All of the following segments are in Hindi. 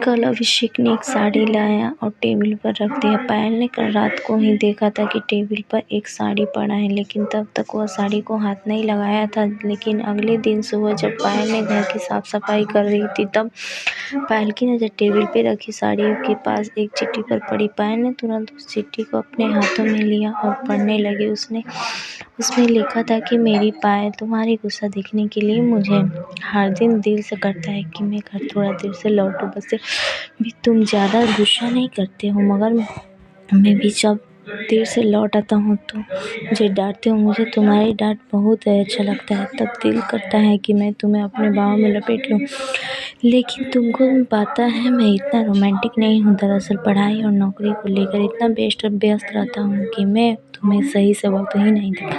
कल अभिषेक ने एक साड़ी लाया और टेबल पर रख दिया। पायल ने कल रात को ही देखा था कि टेबल पर एक साड़ी पड़ा है, लेकिन तब तक वह साड़ी को हाथ नहीं लगाया था। लेकिन अगले दिन सुबह जब पायल ने घर की साफ सफाई कर रही थी, तब पायल की नज़र टेबल पर रखी साड़ियों के पास एक चिट्ठी पर पड़ी। पायल ने तुरंत उस चिट्ठी को अपने हाथों में लिया और पढ़ने लगी। उसमें लिखा था कि मेरी पायल, तुम्हारी गुस्सा देखने के लिए मुझे हर दिन दिल से करता है कि मैं घर थोड़ा देर से लौटूं। वैसे भी तुम ज़्यादा गुस्सा नहीं करते हो, मगर मैं भी जब देर से लौट आता हूँ तो मुझे डांटते हो। मुझे तुम्हारी डांट बहुत अच्छा लगता है। तब दिल करता है कि मैं तुम्हें अपने बाहों में लपेट लूँ, लेकिन तुमको पता है मैं इतना रोमांटिक नहीं हूँ। दरअसल पढ़ाई और नौकरी को लेकर इतना व्यस्त रहता हूँ कि मैं तुम्हें सही से वक्त ही नहीं देता,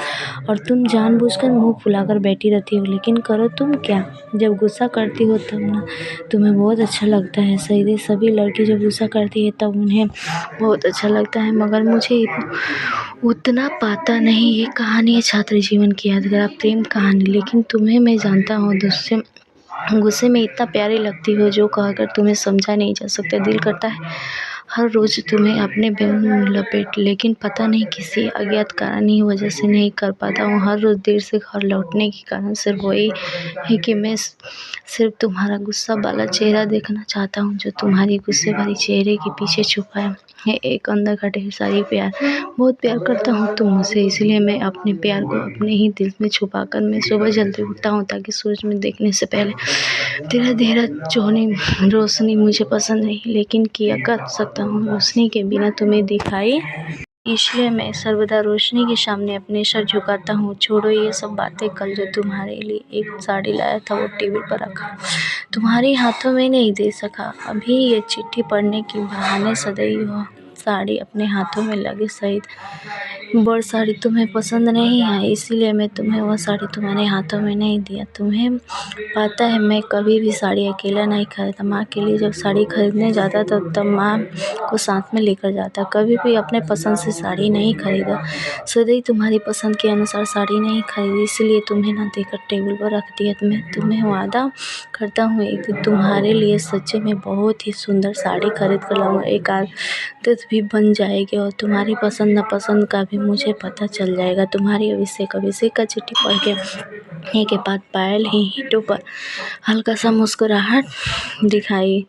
और तुम जानबूझकर मुंह फुलाकर बैठी रहती हो। लेकिन करो तुम क्या, जब गुस्सा करती हो तब ना तुम्हें बहुत अच्छा लगता है। सभी लड़की जब गुस्सा करती है तब उन्हें बहुत अच्छा लगता है, मगर मुझे उतना पता नहीं। ये कहानी है छात्र जीवन की यादगार प्रेम कहानी, लेकिन तुम्हें मैं जानता हूँ गुस्से में इतना प्यारी लगती हो जो कहकर तुम्हें समझा नहीं जा सकता। दिल करता है हर रोज़ तुम्हें अपने बाहों में लपेट, लेकिन पता नहीं किसी अज्ञात कारण की वजह से नहीं कर पाता हूँ। हर रोज़ देर से घर लौटने के कारण सिर्फ वही है कि मैं सिर्फ तुम्हारा गुस्सा वाला चेहरा देखना चाहता हूँ, जो तुम्हारी गुस्से भरी चेहरे के पीछे छुपा है एक अंदर का ढेर सारी प्यार। बहुत प्यार करता हूँ तुम मुझसे, इसलिए मैं अपने प्यार को अपने ही दिल में छुपाकर मैं सुबह जल्दी उठता हूँ, ताकि सूरज में देखने से पहले तेरा अंधेरा रोशनी मुझे पसंद नहीं, लेकिन किया कर सकता हूँ रोशनी के बिना तुम्हें दिखाई, इसलिए मैं सर्वदा रोशनी के सामने अपने सर झुकाता हूँ। छोड़ो ये सब बातें। कल जो तुम्हारे लिए एक साड़ी लाया था वो टेबल पर रखा, तुम्हारे हाथों में नहीं दे सका। अभी ये चिट्ठी पढ़ने के बहाने सदैव वह साड़ी अपने हाथों में लगे सहित बड़ साड़ी तुम्हें पसंद नहीं आई, इसीलिए मैं तुम्हें वह साड़ी तुम्हारे हाथों में नहीं दिया। तुम्हें पता है मैं कभी भी साड़ी अकेला नहीं खरीदा। माँ के लिए जब साड़ी खरीदने जाता था तब माँ को साथ में लेकर जाता। कभी भी अपने पसंद से साड़ी नहीं खरीदा, सदैव तुम्हारी पसंद के अनुसार साड़ी नहीं खरीदी, इसलिए तुम्हें ना देकर टेबल पर रख दिया। मैं तुम्हें वादा करता हूँ एक दिन तुम्हारे लिए सच्चे में बहुत ही सुंदर साड़ी खरीद कर लाऊंगा। एक आदत भी बन जाएगी और तुम्हारी पसंद नापसंद का भी मुझे पता चल जाएगा। तुम्हारी अभिषेक का चिट्ठी पढ़ने के बाद पायल ही हीटों पर हल्का सा मुस्कुराहट दिखाई।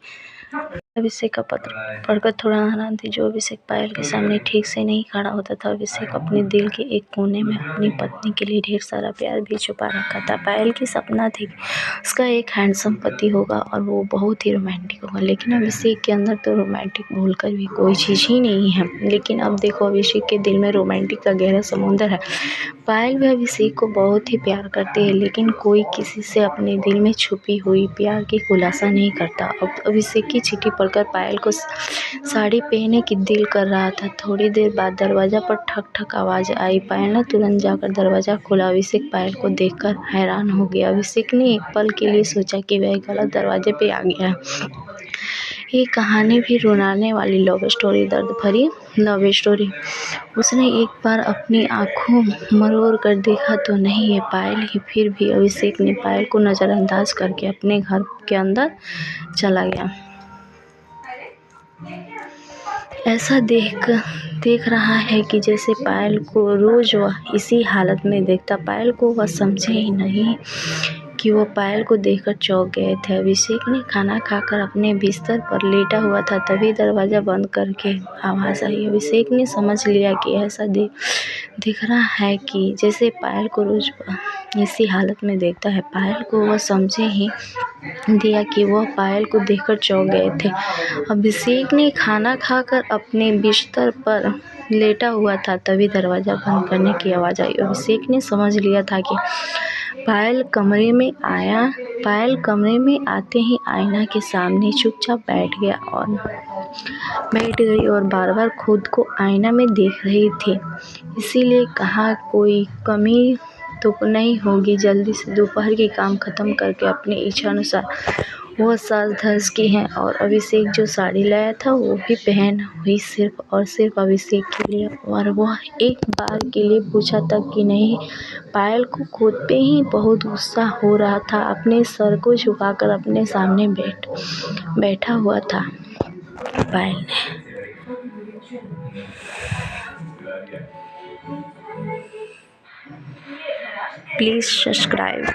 अभिषेक का पत्र पढ़कर थोड़ा हैरान थी। जो अभिषेक पायल के सामने ठीक से नहीं खड़ा होता था। अभिषेक अपने दिल के एक कोने में अपनी पत्नी के लिए ढेर सारा प्यार भी छुपा रखा था। पायल की सपना थी कि उसका एक हैंडसम पति होगा और वो बहुत ही रोमांटिक होगा, लेकिन अभिषेक के अंदर तो रोमांटिक भूलकर भी कोई चीज़ ही नहीं है। लेकिन अब देखो, अभिषेक के दिल में रोमांटिक का गहरा समुंदर है। पायल भी अभिषेक को बहुत ही प्यार करती है, लेकिन कोई किसी से अपने दिल में छुपी हुई प्यार की खुलासा नहीं करता। अब अभिषेक की चिट्ठी पढ़कर पायल को साड़ी पहनने की दिल कर रहा था। थोड़ी देर बाद दरवाजा पर ठक ठक आवाज़ आई। पायल ने तुरंत जाकर दरवाज़ा खोला। अभिषेक पायल को देखकर हैरान हो गया। अभिषेक ने एक पल के लिए सोचा कि वह गलत दरवाजे पे आ गया है। ये कहानी भी रुलाने वाली लव स्टोरी, दर्द भरी लव स्टोरी। उसने एक बार अपनी आंखों मरोड़ कर देखा तो नहीं है पायल ही। फिर भी अभिषेक ने पायल को नज़रअंदाज करके अपने घर के अंदर चला गया। ऐसा देख रहा है कि जैसे पायल को रोज वह इसी हालत में देखता। पायल को वह समझे ही नहीं कि वो पायल को देखकर चौंक गए थे। अभिषेक ने खाना खाकर अपने बिस्तर पर लेटा हुआ था, तभी दरवाज़ा बंद करके आवाज़ आई। अभिषेक ने समझ लिया कि ऐसा दिख रहा है कि जैसे पायल को रोज इसी हालत में देखता है। पायल को वह समझे ही दिया कि वह पायल को देखकर चौंक गए थे। अभिषेक ने खाना खाकर अपने बिस्तर पर लेटा हुआ था, तभी दरवाज़ा बंद करने की आवाज़ आई। अभिषेक ने समझ लिया था कि पायल कमरे में आते ही आईना के सामने चुपचाप बैठ गई और बार बार खुद को आईना में देख रही थी। इसीलिए कहा कोई कमी तो नहीं होगी। जल्दी से दोपहर के काम खत्म करके अपनी इच्छा अनुसार वो साज धज की हैं और अभिषेक जो साड़ी लाया था वो भी पहन हुई सिर्फ और सिर्फ अभिषेक के लिए। और वह एक बार के लिए पूछा तक कि नहीं। पायल को खुद पे ही बहुत गुस्सा हो रहा था। अपने सर को झुकाकर अपने सामने बैठा हुआ था पायल ने। Please subscribe.